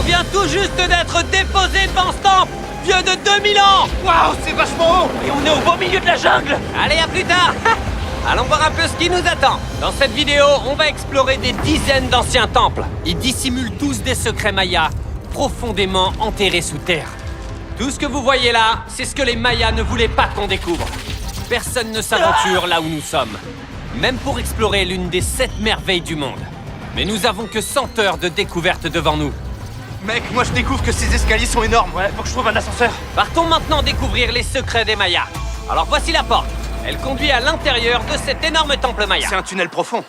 vient tout juste d'être déposé devant ce temple, vieux de 2000 ans. Waouh, c'est vachement haut. Et on est au beau milieu de la jungle. Allez, à plus tard. Allons voir un peu ce qui nous attend. Dans cette vidéo, on va explorer des dizaines d'anciens temples. Ils dissimulent tous des secrets mayas, profondément enterrés sous terre. Tout ce que vous voyez là, c'est ce que les Mayas ne voulaient pas qu'on découvre. Personne ne s'aventure là où nous sommes, même pour explorer l'une des 7 merveilles du monde. Mais nous avons que 100 heures de découverte devant nous. Mec, moi je découvre que ces escaliers sont énormes. Ouais, faut que je trouve un ascenseur. Partons maintenant découvrir les secrets des Mayas. Alors voici la porte. Elle conduit à l'intérieur de cet énorme temple Maya. C'est un tunnel profond.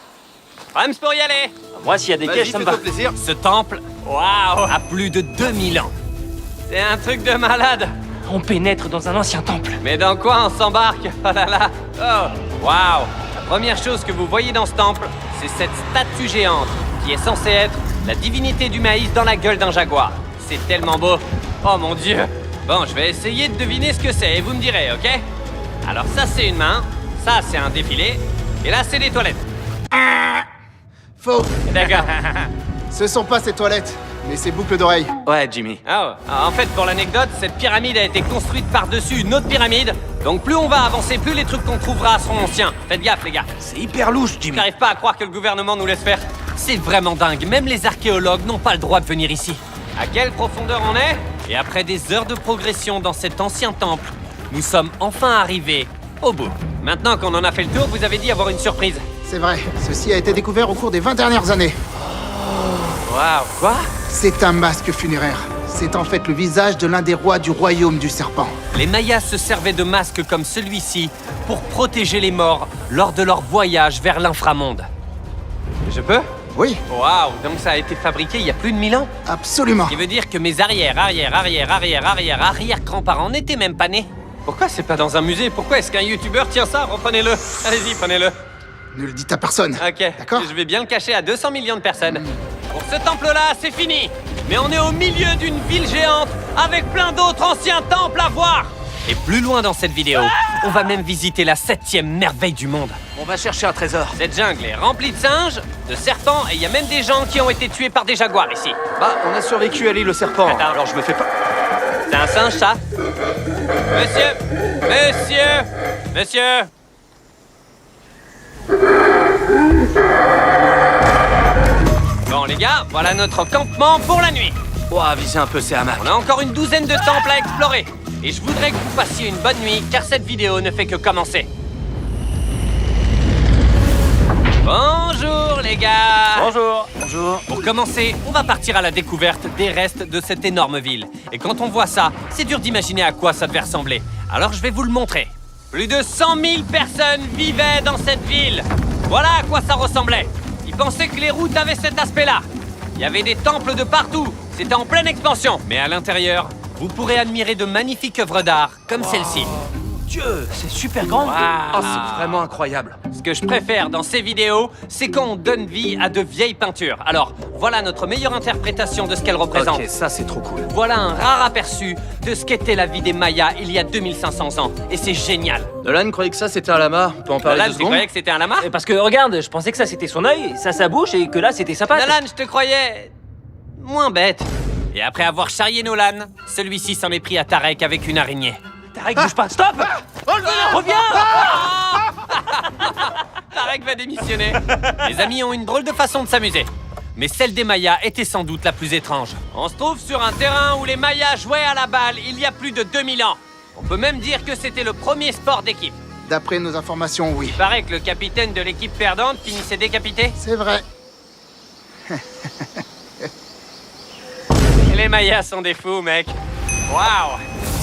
Rams pour y aller. Moi, s'il y a des caches, ça me va. Plaisir. Ce temple, waouh, a plus de 2000 ans. C'est un truc de malade. On pénètre dans un ancien temple. Mais dans quoi on s'embarque? Oh là là. Oh, waouh. La première chose que vous voyez dans ce temple, c'est cette statue géante qui est censée être la divinité du maïs dans la gueule d'un jaguar. C'est tellement beau. Oh mon Dieu. Bon, je vais essayer de deviner ce que c'est et vous me direz, ok? Alors ça, c'est une main. Ça, c'est un défilé. Et là, c'est des toilettes. Faux. D'accord. Ce sont pas ces toilettes, mais ces boucles d'oreilles. Ouais, Jimmy. En fait, pour l'anecdote, cette pyramide a été construite par-dessus une autre pyramide. Donc plus on va avancer, plus les trucs qu'on trouvera seront anciens. Faites gaffe, les gars. C'est hyper louche, Jimmy. J'arrive pas à croire que le gouvernement nous laisse faire. C'est vraiment dingue. Même les archéologues n'ont pas le droit de venir ici. À quelle profondeur on est? Et après des heures de progression dans cet ancien temple, nous sommes enfin arrivés au bout. Maintenant qu'on en a fait le tour, vous avez dit avoir une surprise. C'est vrai, ceci a été découvert au cours des 20 dernières années. Waouh, quoi? C'est un masque funéraire. C'est en fait le visage de l'un des rois du royaume du serpent. Les Mayas se servaient de masques comme celui-ci pour protéger les morts lors de leur voyage vers l'inframonde. Je peux? Oui, Waouh, donc ça a été fabriqué il y a plus de 1000 ans? absolument. Ce qui veut dire que mes arrière-grands-parents n'étaient même pas nés. Pourquoi c'est pas dans un musée? Pourquoi est-ce qu'un youtubeur tient ça? Reprenez-le. Allez-y, prenez-le. Ne le dites à personne. Ok, D'accord. je vais bien le cacher à 200 millions de personnes. Pour ce temple-là, c'est fini. Mais on est au milieu d'une ville géante avec plein d'autres anciens temples à voir. Et plus loin dans cette vidéo, on va même visiter la 7e merveille du monde. On va chercher un trésor. Cette jungle est remplie de singes, de serpents, et il y a même des gens qui ont été tués par des jaguars ici. Bah, on a survécu à l'île au serpent. Attends. Alors je me fais pas... C'est un singe, ça? Monsieur! Bon, les gars, voilà notre campement pour la nuit. Ouah, visez un peu ces hamacs. On a encore une douzaine de temples à explorer. Et je voudrais que vous passiez une bonne nuit, car cette vidéo ne fait que commencer. Bonjour, les gars! Bonjour. Bonjour. Pour commencer, on va partir à la découverte des restes de cette énorme ville. Et quand on voit ça, c'est dur d'imaginer à quoi ça devait ressembler. Alors je vais vous le montrer. Plus de 100 000 personnes vivaient dans cette ville. Voilà à quoi ça ressemblait. Ils pensaient que les routes avaient cet aspect-là. Il y avait des temples de partout. C'était en pleine expansion. Mais à l'intérieur, vous pourrez admirer de magnifiques œuvres d'art, comme celle-ci. Dieu, C'est super grand. oh, c'est vraiment incroyable. Ce que je préfère dans ces vidéos, c'est quand on donne vie à de vieilles peintures. Alors, voilà notre meilleure interprétation de ce qu'elles représentent. Ok, ça c'est trop cool. Voilà un rare aperçu de ce qu'était la vie des Mayas il y a 2500 ans. Et c'est génial. Nolan croyait que ça c'était un lama. On peut en parler Nolan, 2 tu secondes? croyais que c'était un lama? Parce que regarde, je pensais que ça c'était son œil, ça sa bouche et que là c'était sa patte. Nolan, je te croyais... moins bête. Et après avoir charrié Nolan, celui-ci s'en est pris à Tarek avec une araignée. Tarek, bouge pas, stop. Reviens. Tarek va démissionner. Les amis ont une drôle de façon de s'amuser. Mais celle des Mayas était sans doute la plus étrange. On se trouve sur un terrain où les Mayas jouaient à la balle il y a plus de 2000 ans. On peut même dire que c'était le premier sport d'équipe. D'après nos informations, oui. Il paraît que le capitaine de l'équipe perdante finissait décapité. C'est vrai. Les Mayas sont des fous, mec. Waouh!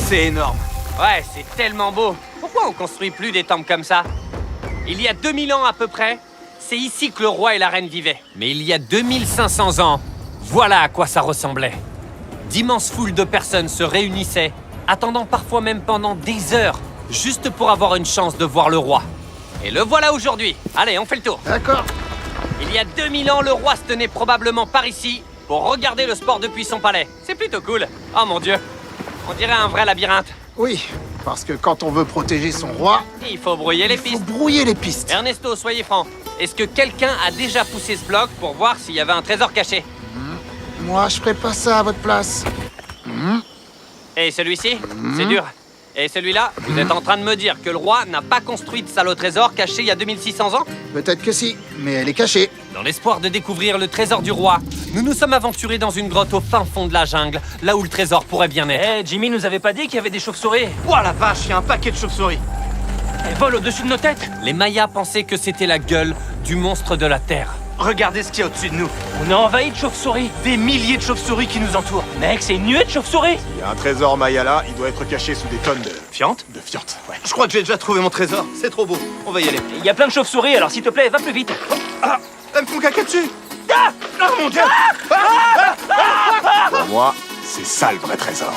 C'est énorme. Ouais, c'est tellement beau. Pourquoi on construit plus des temples comme ça? Il y a 2000 ans à peu près, c'est ici que le roi et la reine vivaient. Mais il y a 2500 ans, voilà à quoi ça ressemblait. D'immenses foules de personnes se réunissaient, attendant parfois même pendant des heures, juste pour avoir une chance de voir le roi. Et le voilà aujourd'hui. Allez, on fait le tour. D'accord. Il y a 2000 ans, le roi se tenait probablement par ici pour regarder le sport depuis son palais. C'est plutôt cool. Oh mon Dieu, on dirait un vrai labyrinthe. Oui, parce que quand on veut protéger son roi, Il faut brouiller les il faut pistes. brouiller les pistes. Ernesto, soyez franc. Est-ce que quelqu'un a déjà poussé ce bloc pour voir s'il y avait un trésor caché? Moi, je ferais pas ça à votre place. Et celui-ci? C'est dur. Et celui-là? Vous êtes en train de me dire que le roi n'a pas construit de salle au trésor caché il y a 2600 ans? Peut-être que si, mais elle est cachée. Dans l'espoir de découvrir le trésor du roi, nous nous sommes aventurés dans une grotte au fin fond de la jungle, là où le trésor pourrait bien être. Eh, Jimmy nous avait pas dit qu'il y avait des chauves-souris. Ouah la vache, il y a un paquet de chauves-souris. Elles volent au-dessus de nos têtes. Les Mayas pensaient que c'était la gueule du monstre de la Terre. Regardez ce qu'il y a au-dessus de nous. On est envahi de chauves-souris. Des milliers de chauves-souris qui nous entourent. Mec, c'est une nuée de chauves-souris. Il y a un trésor Maya là, il doit être caché sous des tonnes de Fiante? fientes. Ouais. Je crois que j'ai déjà trouvé mon trésor. C'est trop beau. On va y aller. Il y a plein de chauves-souris, alors s'il te plaît, va plus vite. Ah, elles me font caca dessus. Ah, mon dieu. Pour moi, c'est ça le vrai trésor.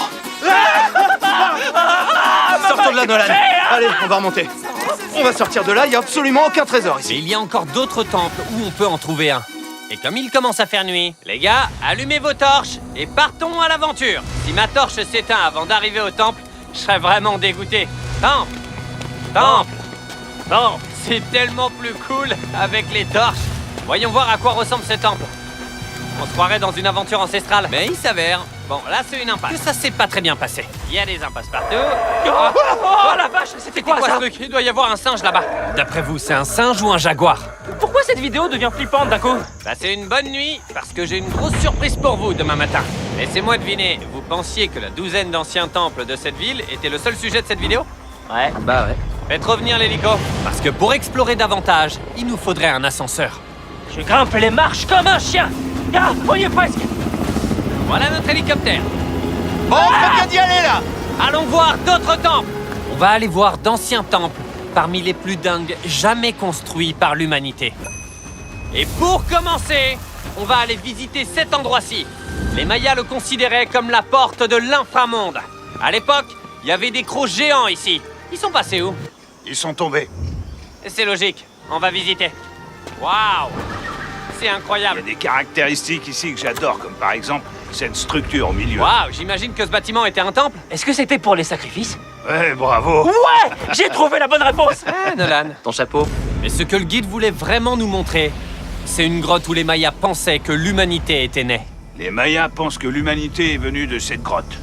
Sortons de là, Nolan. Allez, on va remonter. On va sortir de là, il y a absolument aucun trésor Mais ici. il y a encore d'autres temples où on peut en trouver un. Et comme il commence à faire nuit, les gars, allumez vos torches et partons à l'aventure. Si ma torche s'éteint avant d'arriver au temple, je serais vraiment dégoûté. Temple! Temple! Bon, C'est tellement plus cool avec les torches. Voyons voir à quoi ressemble ce temple. On se croirait dans une aventure ancestrale. Mais il s'avère... Bon, là, c'est une impasse. Que ça s'est pas très bien passé. Il y a des impasses partout. oh la vache, c'était quoi Quoi ça? ce truc? Il doit y avoir un singe là-bas. D'après vous, c'est un singe ou un jaguar? Pourquoi cette vidéo devient flippante d'un coup? Passez une bonne nuit, parce que j'ai une grosse surprise pour vous demain matin. Laissez-moi deviner, vous pensiez que la douzaine d'anciens temples de cette ville était le seul sujet de cette vidéo? Ouais, bah ouais. Faites revenir l'hélico. Parce que pour explorer davantage, il nous faudrait un ascenseur. Je grimpe les marches comme un chien. Ah, on y est presque. Voilà notre hélicoptère. Bon, on fait bien d'y aller là. Allons voir d'autres temples. On va aller voir d'anciens temples, parmi les plus dingues jamais construits par l'humanité. Et pour commencer, on va aller visiter cet endroit-ci. Les Mayas le considéraient comme la porte de l'inframonde. À l'époque, il y avait des crocs géants ici. Ils sont passés où? Ils sont tombés. C'est logique, on va visiter. Waouh! C'est Il y incroyable. a des caractéristiques ici que j'adore, comme par exemple cette structure au milieu. Waouh, j'imagine que ce bâtiment était un temple. Est-ce que c'était pour les sacrifices? Ouais, bravo. Ouais, j'ai trouvé la bonne réponse. Ah, Nolan. Ton chapeau. Mais ce que le guide voulait vraiment nous montrer, c'est une grotte où les Mayas pensaient que l'humanité était née. Les Mayas pensent que l'humanité est venue de cette grotte.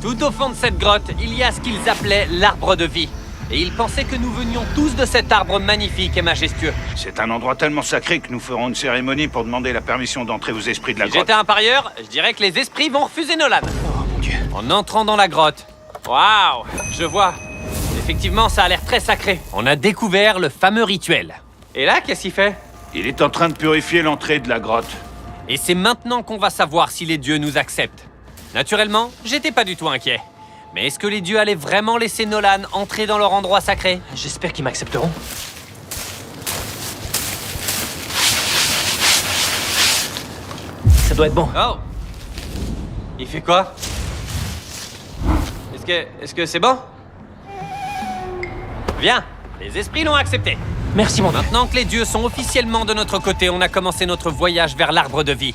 Tout au fond de cette grotte, il y a ce qu'ils appelaient l'arbre de vie. Et ils pensaient que nous venions tous de cet arbre magnifique et majestueux. C'est un endroit tellement sacré que nous ferons une cérémonie pour demander la permission d'entrer aux esprits de la Si grotte. j'étais un parieur, je dirais que les esprits vont refuser Nolan. Oh mon dieu. En entrant dans la grotte, waouh, je vois. Effectivement, ça a l'air très sacré. On a découvert le fameux rituel. Et là, qu'est-ce qu'il fait? Il est en train de purifier l'entrée de la grotte. Et c'est maintenant qu'on va savoir si les dieux nous acceptent. Naturellement, j'étais pas du tout inquiet. Mais est-ce que les dieux allaient vraiment laisser Nolan entrer dans leur endroit sacré? J'espère qu'ils m'accepteront. Ça doit être bon. Oh! Il fait quoi? Est-ce que c'est bon? Viens! Les esprits l'ont accepté. Merci mon dieu. Maintenant que les dieux sont officiellement de notre côté, on a commencé notre voyage vers l'arbre de vie.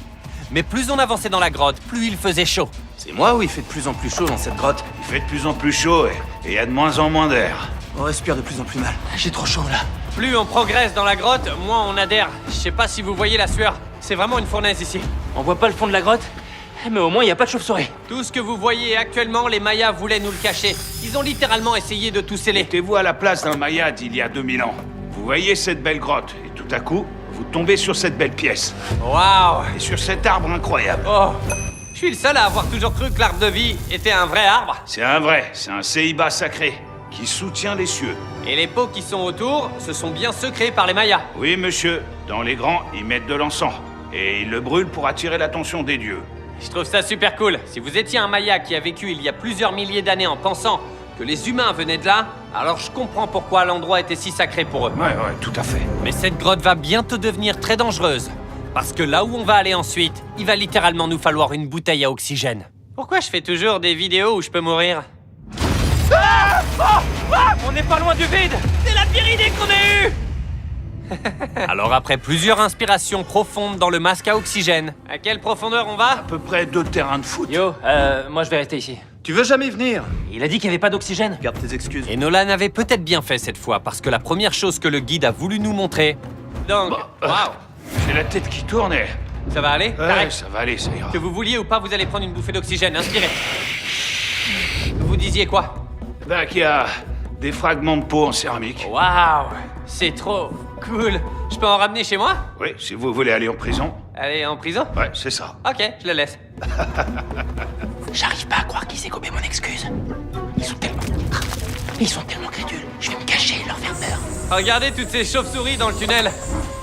Mais plus on avançait dans la grotte, plus il faisait chaud. C'est moi ou il fait de plus en plus chaud dans cette grotte? Il fait de plus en plus chaud et il y a de moins en moins d'air. On respire de plus en plus mal. J'ai trop chaud là. Plus on progresse dans la grotte, moins on adhère. Je sais pas si vous voyez la sueur. C'est vraiment une fournaise ici. On voit pas le fond de la grotte, mais au moins il y a pas de chauve-souris. Tout ce que vous voyez actuellement, les Mayas voulaient nous le cacher. Ils ont littéralement essayé de tout sceller. Mettez-vous à la place d'un Maya d'il y a 2000 ans. Vous voyez cette belle grotte et tout à coup, vous tombez sur cette belle pièce. Waouh! Et sur cet arbre incroyable. Oh! Je suis le seul à avoir toujours cru que l'arbre de vie était un vrai arbre. C'est un vrai, c'est un céiba sacré qui soutient les cieux. Et les pots qui sont autour, ce sont bien ceux créés par les Mayas. Oui, monsieur, dans les grands, ils mettent de l'encens. Et ils le brûlent pour attirer l'attention des dieux. Je trouve ça super cool. Si vous étiez un Maya qui a vécu il y a plusieurs milliers d'années en pensant que les humains venaient de là, alors je comprends pourquoi l'endroit était si sacré pour eux. Ouais, tout à fait. Mais cette grotte va bientôt devenir très dangereuse. Parce que là où on va aller ensuite, il va littéralement nous falloir une bouteille à oxygène. Pourquoi je fais toujours des vidéos où je peux mourir? On n'est pas loin du vide. C'est la pire idée qu'on ait eue! Alors après plusieurs inspirations profondes dans le masque à oxygène, à quelle profondeur on va? À peu près 2 terrains de foot. Yo, moi je vais rester ici. Tu veux jamais venir? Il a dit qu'il n'y avait pas d'oxygène. Garde tes excuses. Et Nolan avait peut-être bien fait cette fois, parce que la première chose que le guide a voulu nous montrer... Donc, waouh! J'ai la tête qui tourne et Ça va aller? Ouais, Tarek, ça va aller, ça ira. que vous vouliez ou pas, vous allez prendre une bouffée d'oxygène. Inspirez. Vous disiez quoi? Bah, qu'il y a des fragments de peau en céramique. Waouh! C'est trop cool. Je peux en ramener chez moi? Oui, si vous voulez aller en prison. Aller en prison? Ouais, c'est ça. Ok, je le laisse. J'arrive pas à croire qu'ils aient gobé mon excuse. Ils sont tellement crédules. Je vais me cacher et leur faire peur. Regardez toutes ces chauves-souris dans le tunnel.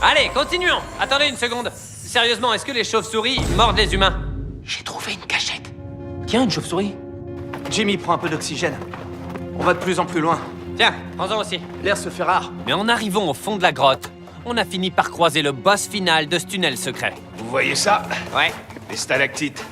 Allez, continuons. Attendez une seconde. Sérieusement, est-ce que les chauves-souris mordent les humains? J'ai trouvé une cachette. Tiens, une chauve-souris. Jimmy, prends un peu d'oxygène. On va de plus en plus loin. Tiens, prends-en aussi. L'air se fait rare. Mais en arrivant au fond de la grotte, on a fini par croiser le boss final de ce tunnel secret. Vous voyez ça? Ouais. Les stalactites.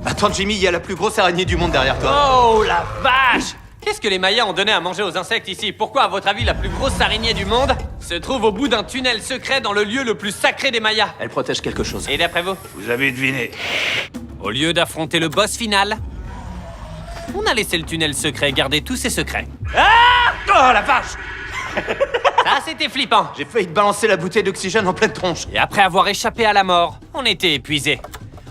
Attends, Jimmy, il y a la plus grosse araignée du monde derrière toi. Oh la vache! Qu'est-ce que les Mayas ont donné à manger aux insectes ici? Pourquoi, à votre avis, la plus grosse araignée du monde se trouve au bout d'un tunnel secret dans le lieu le plus sacré des Mayas? Elle protège quelque chose. Et d'après vous? Vous avez deviné. Au lieu d'affronter le boss final, on a laissé le tunnel secret garder tous ses secrets. Oh la vache! Ça, c'était flippant. J'ai failli te balancer la bouteille d'oxygène en pleine tronche. Et après avoir échappé à la mort, on était épuisés.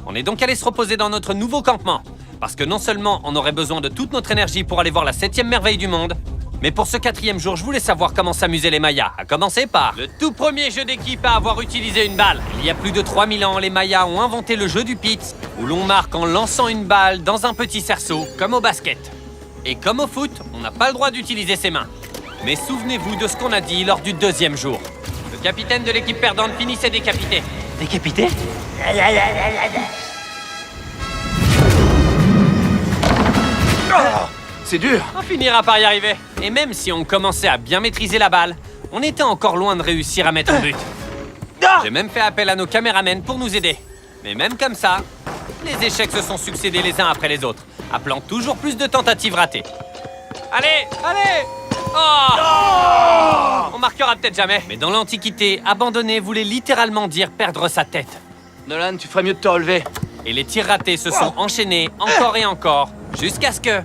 On est donc allé se reposer dans notre nouveau campement. Parce que non seulement on aurait besoin de toute notre énergie pour aller voir la 7e merveille du monde, mais pour ce 4e jour, je voulais savoir comment s'amuser les Mayas. À commencer par le tout premier jeu d'équipe à avoir utilisé une balle. Il y a plus de 3000 ans, les Mayas ont inventé le jeu du pit, où l'on marque en lançant une balle dans un petit cerceau, comme au basket. Et comme au foot, on n'a pas le droit d'utiliser ses mains. Mais souvenez-vous de ce qu'on a dit lors du 2e jour. Le capitaine de l'équipe perdante finissait décapité. Décapité? C'est dur. On finira par y arriver. Et même si on commençait à bien maîtriser la balle, on était encore loin de réussir à mettre en but. J'ai même fait appel à nos caméramens pour nous aider. Mais même comme ça, les échecs se sont succédés les uns après les autres, appelant toujours plus de tentatives ratées. Allez, allez! Oh! On marquera peut-être jamais. Mais dans l'Antiquité, abandonner voulait littéralement dire perdre sa tête. Nolan, tu ferais mieux de te relever. Et les tirs ratés se sont enchaînés encore et encore, jusqu'à ce que...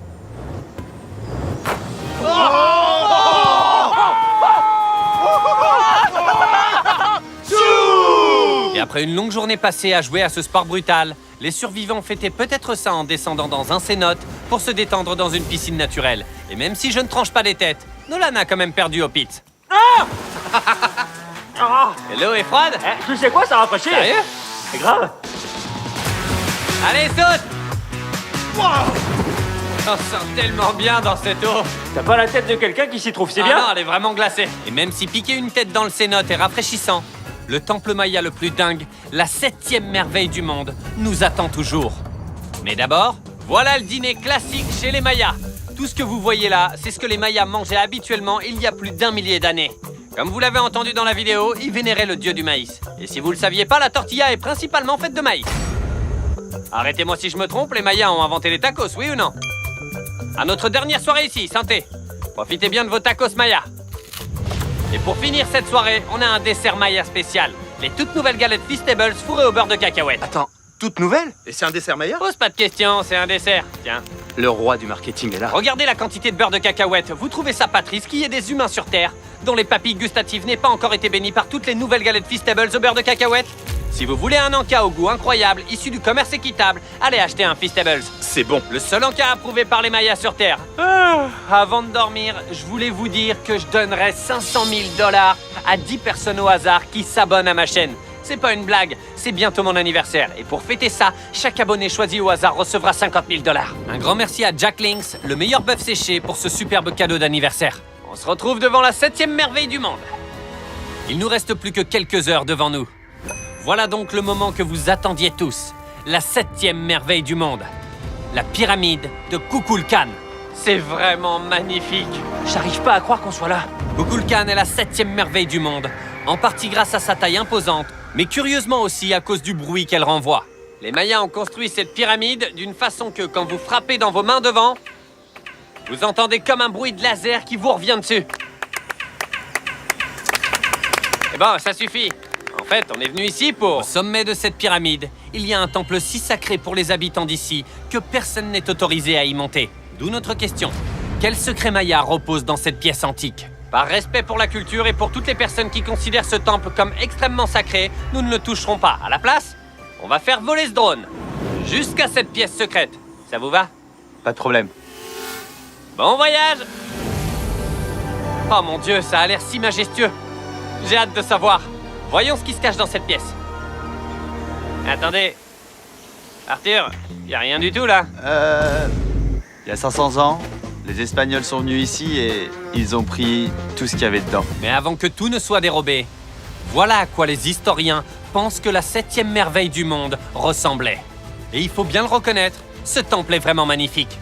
Et après une longue journée passée à jouer à ce sport brutal, les survivants fêtaient peut-être ça en descendant dans un cénote pour se détendre dans une piscine naturelle. Et même si je ne tranche pas des têtes, Nolan a quand même perdu au pit. Et l'eau est froide? Tu sais quoi, ça a rapproché? Sérieux? C'est grave. Allez, saute! On se sent tellement bien dans cette eau. T'as pas la tête de quelqu'un qui s'y trouve, c'est Ah bien? non, elle est vraiment glacée. Et même si piquer une tête dans le cénote est rafraîchissant, le temple Maya le plus dingue, la 7e merveille du monde, nous attend toujours. Mais d'abord, voilà le dîner classique chez les Mayas. Tout ce que vous voyez là, c'est ce que les Mayas mangeaient habituellement il y a plus d'1 millier d'années. Comme vous l'avez entendu dans la vidéo, ils vénéraient le dieu du maïs. Et si vous le saviez pas, la tortilla est principalement faite de maïs. Arrêtez-moi si je me trompe, les Mayas ont inventé les tacos, oui ou non? À notre dernière soirée ici, santé. Profitez bien de vos tacos Maya. Et pour finir cette soirée, on a un dessert Maya spécial. Les toutes nouvelles galettes Feastables fourrées au beurre de cacahuète. Attends, toute nouvelle? Et c'est un dessert meilleur? Pose pas de questions, c'est un dessert. Tiens. Le roi du marketing est là. Regardez la quantité de beurre de cacahuète. Vous trouvez ça pas triste qu'il y ait des humains sur Terre dont les papilles gustatives n'aient pas encore été bénies par toutes les nouvelles galettes Feastables au beurre de cacahuète? Si vous voulez un encas au goût incroyable, issu du commerce équitable, allez acheter un Feastables. C'est bon. Le seul encas approuvé par les Mayas sur Terre. Avant de dormir, je voulais vous dire que je donnerais 500 000 $ à 10 personnes au hasard qui s'abonnent à ma chaîne. C'est pas une blague, c'est bientôt mon anniversaire. Et pour fêter ça, chaque abonné choisi au hasard recevra 50 000 $. Un grand merci à Jack Links, le meilleur bœuf séché, pour ce superbe cadeau d'anniversaire. On se retrouve devant la 7e merveille du monde. Il nous reste plus que quelques heures devant nous. Voilà donc le moment que vous attendiez tous. La 7e merveille du monde. La pyramide de Kukulkan. C'est vraiment magnifique. J'arrive pas à croire qu'on soit là. Kukulkan est la 7e merveille du monde, en partie grâce à sa taille imposante, mais curieusement aussi à cause du bruit qu'elle renvoie. Les Mayas ont construit cette pyramide d'une façon que quand vous frappez dans vos mains devant, vous entendez comme un bruit de laser qui vous revient dessus. Et bon, ça suffit. En fait, on est venu ici pour... Au sommet de cette pyramide, il y a un temple si sacré pour les habitants d'ici que personne n'est autorisé à y monter. D'où notre question. Quel secret Maya repose dans cette pièce antique? Par respect pour la culture et pour toutes les personnes qui considèrent ce temple comme extrêmement sacré, nous ne le toucherons pas. À la place, on va faire voler ce drone. Jusqu'à cette pièce secrète. Ça vous va? Pas de problème. Bon voyage! Oh mon Dieu, ça a l'air si majestueux. J'ai hâte de savoir. Voyons ce qui se cache dans cette pièce. Attendez. Arthur, y a rien du tout là. Il y a 500 ans, les Espagnols sont venus ici et ils ont pris tout ce qu'il y avait dedans. Mais avant que tout ne soit dérobé, voilà à quoi les historiens pensent que la 7e merveille du monde ressemblait. Et il faut bien le reconnaître, ce temple est vraiment magnifique.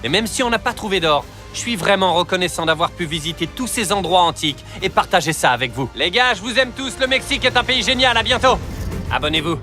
Et même si on n'a pas trouvé d'or, je suis vraiment reconnaissant d'avoir pu visiter tous ces endroits antiques et partager ça avec vous. Les gars, je vous aime tous, le Mexique est un pays génial, à bientôt. Abonnez-vous.